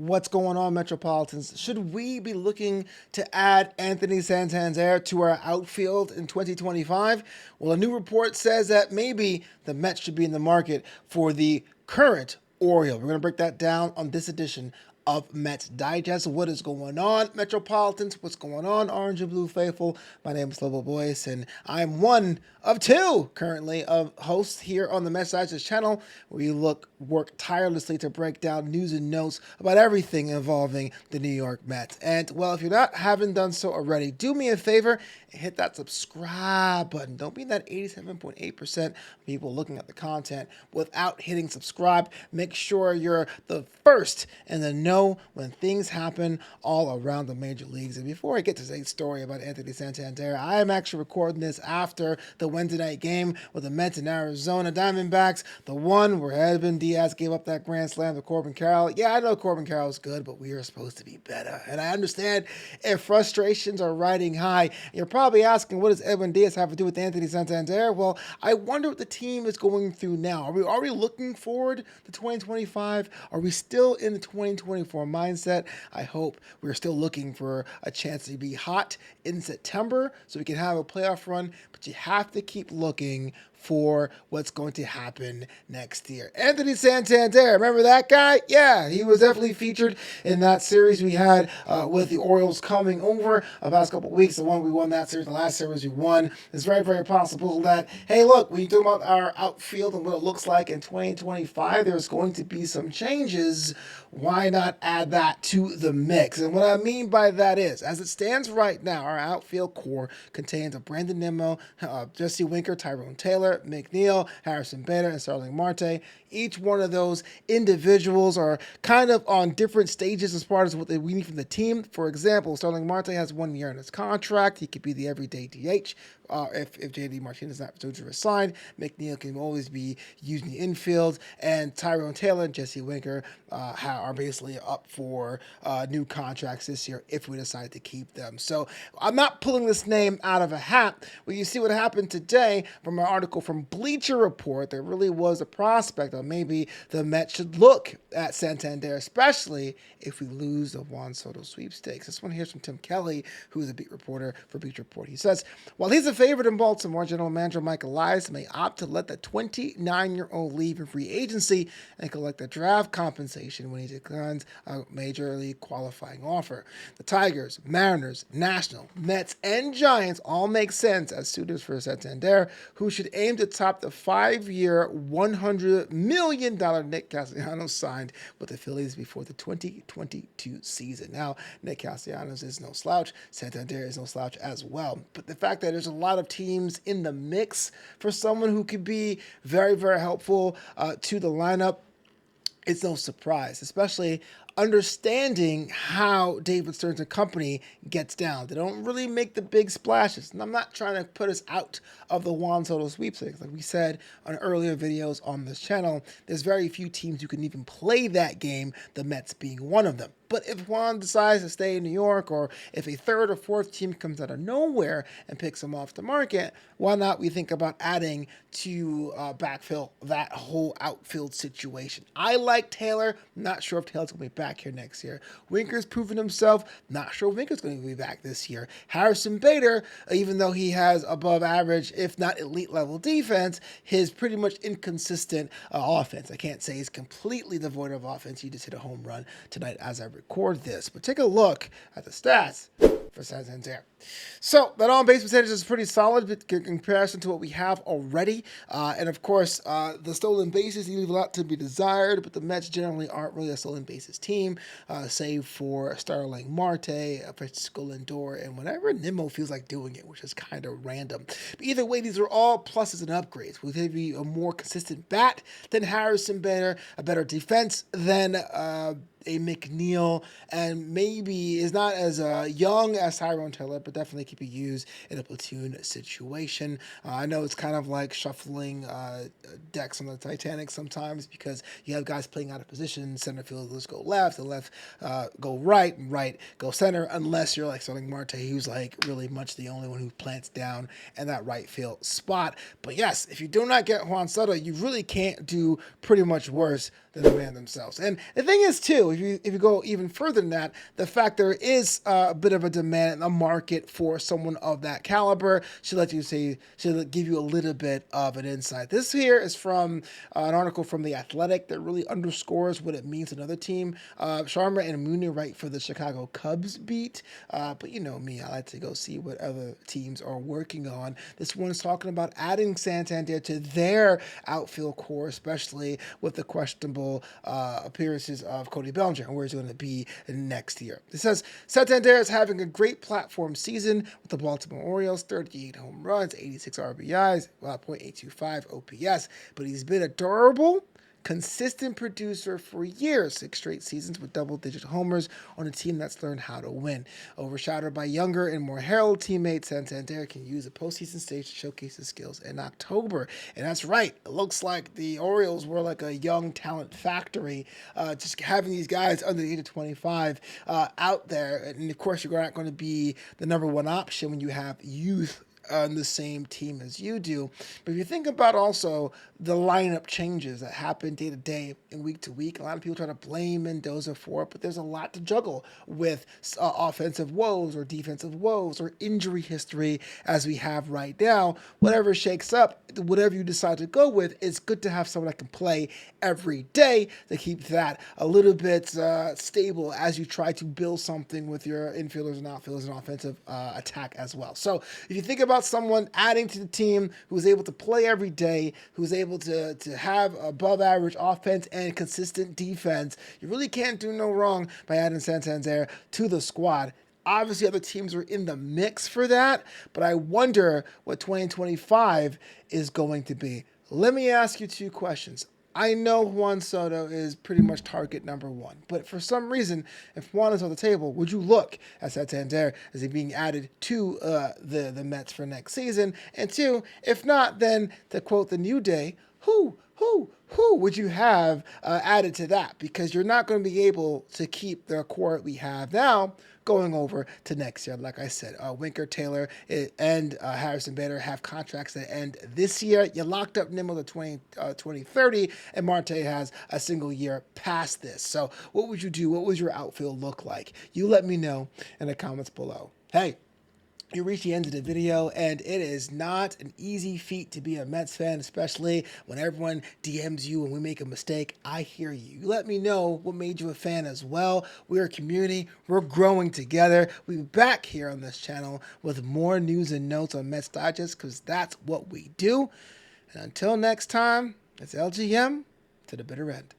What's going on, Metropolitans? Should we be looking to add Anthony Santander to our outfield in 2025? Well, a new report says that maybe the Mets should be in the market for the current Oriole. We're going to break that down on this edition of Mets Digest. What is going on, Metropolitans? What's going on, Orange and Blue Faithful? My name is Flobo Boyce, and I'm one of two currently of hosts here on the Mets Digest channel, where we work tirelessly to break down news and notes about everything involving the New York Mets. And well, if haven't done so already, do me a favor and hit that subscribe button. Don't be that 87.8% of people looking at the content without hitting subscribe. Make sure you're the first in the know when things happen all around the major leagues. And before I get to today's story about Anthony Santander, I am actually recording this after the Wednesday night game with the Mets and Arizona Diamondbacks, the one where Edwin Diaz gave up that grand slam to Corbin Carroll. Yeah, I know Corbin Carroll is good, but we are supposed to be better. And I understand if frustrations are riding high. You're probably asking, what does Edwin Diaz have to do with Anthony Santander? Well, I wonder what the team is going through now. Are we looking forward to 2025? Are we still in the 2024 mindset? I hope we're still looking for a chance to be hot in September so we can have a playoff run, but you have to keep looking for what's going to happen next year. Anthony Santander, remember that guy? Yeah, he was definitely featured in that series we had with the Orioles coming over the past couple of weeks. The one we won that series, the last series we won. It's very, very possible that, hey, look, when you talk about our outfield and what it looks like in 2025, there's going to be some changes. Why not add that to the mix? And what I mean by that is, as it stands right now, our outfield core contains a Brandon Nimmo, Jesse Winker, Tyrone Taylor, McNeil, Harrison Bader, and Starling Marte. Each one of those individuals are kind of on different stages as far as what we need from the team. For example, Starling Marte has 1 year in his contract. He could be the everyday DH. If J.D. Martinez is not to resign, McNeil can always be used in the infield, and Tyrone Taylor and Jesse Winker are basically up for new contracts this year if we decide to keep them. So I'm not pulling this name out of a hat. Well, you see what happened today from an article from Bleacher Report. There really was a prospect of maybe the Mets should look at Santander, especially if we lose the Juan Soto sweepstakes. This one here's from Tim Kelly, who's a beat reporter for Bleacher Report. He says, while he's a favorite in Baltimore, General Manager Mike Elias may opt to let the 29-year-old leave in free agency and collect the draft compensation when he declines a major league qualifying offer. The Tigers, Mariners, National, Mets, and Giants all make sense as suitors for Santander, who should aim to top the 5-year, $100 million Nick Castellanos signed with the Phillies before the 2022 season. Now, Nick Castellanos is no slouch. Santander is no slouch as well. But the fact that there's a lot of teams in the mix for someone who could be very, very helpful to the lineup, it's no surprise, especially understanding how David Stearns and company gets down. They don't really make the big splashes. And I'm not trying to put us out of the Juan Soto sweepstakes. Like we said on earlier videos on this channel, there's very few teams who can even play that game, the Mets being one of them. But if Juan decides to stay in New York, or if a third or fourth team comes out of nowhere and picks him off the market, why not we think about adding to backfill that whole outfield situation? I like Taylor. Not sure if Taylor's going to be back here next year. Winker's proven himself. Not sure if Winker's going to be back this year. Harrison Bader, even though he has above average, if not elite level defense, his pretty much inconsistent offense. I can't say he's completely devoid of offense. He just hit a home run tonight as I record this, but take a look at the stats for Santander. So that on-base percentage is pretty solid in comparison to what we have already. And of course, the stolen bases leave a lot to be desired, but the Mets generally aren't really a stolen bases team, save for Starling Marte, Francisco Lindor, and whenever Nimmo feels like doing it, which is kind of random. But either way, these are all pluses and upgrades. We'll give you a more consistent bat than Harrison Bader, a better defense than a McNeil, and maybe is not as young as Tyrone Taylor, but definitely can be used in a platoon situation. I know it's kind of like shuffling decks on the Titanic sometimes because you have guys playing out of position. Center fielders go left, and left go right, and right go center, unless you're like Starling Marte, who's like really much the only one who plants down in that right field spot. But yes, if you do not get Juan Soto, you really can't do pretty much worse than the man themselves. And the thing is, too, if you go even further than that, the fact there is a bit of a demand in the market for someone of that caliber should give you a little bit of an insight. This here is from an article from The Athletic that really underscores what it means to another team. Sharma and Mooney write for the Chicago Cubs beat, but you know me, I like to go see what other teams are working on. This one is talking about adding Santander to their outfield core, especially with the questionable appearances of Cody Bellinger and where he's going to be next year. It says Santander is having a great platform season with the Baltimore Orioles, 38 home runs, 86 RBIs, .825 OPS, but he's been a durable, consistent producer for years, 6 straight seasons with double-digit homers on a team that's learned how to win. Overshadowed by younger and more heralded teammates, Santander can use the postseason stage to showcase his skills in October. And that's right. It looks like the Orioles were like a young talent factory, just having these guys under the age of 25 out there. And of course, you're not going to be the number one option when you have youth on the same team as you do. But if you think about also the lineup changes that happen day to day and week to week, a lot of people try to blame Mendoza for it, but there's a lot to juggle with offensive woes or defensive woes or injury history as we have right now. Whatever shakes up, whatever you decide to go with, it's good to have someone that can play every day to keep that a little bit stable as you try to build something with your infielders and outfielders and offensive attack as well. So if you think about someone adding to the team who's able to play every day, who's able to have above average offense and consistent defense, you really can't do no wrong by adding Santander to the squad. Obviously, other teams are in the mix for that, but I wonder what 2025 is going to be. Let me ask you 2 questions. I know Juan Soto is pretty much target number 1, but for some reason, if Juan is on the table, would you look at Santander as he being added to the Mets for next season? And 2, if not, then to quote the New Day, who would you have added to that? Because you're not going to be able to keep the core we have now going over to next year. Like I said, Winker, Taylor, and Harrison Bader have contracts that end this year. You locked up Nimmo to 2030, and Marte has a single year past this. So what would you do? What would your outfield look like? You let me know in the comments below. Hey, you reach the end of the video, and it is not an easy feat to be a Mets fan, especially when everyone DMs you and we make a mistake. I hear you. You let me know what made you a fan as well. We're a community. We're growing together. We'll be back here on this channel with more news and notes on Mets Digest because that's what we do. And until next time, it's LGM to the bitter end.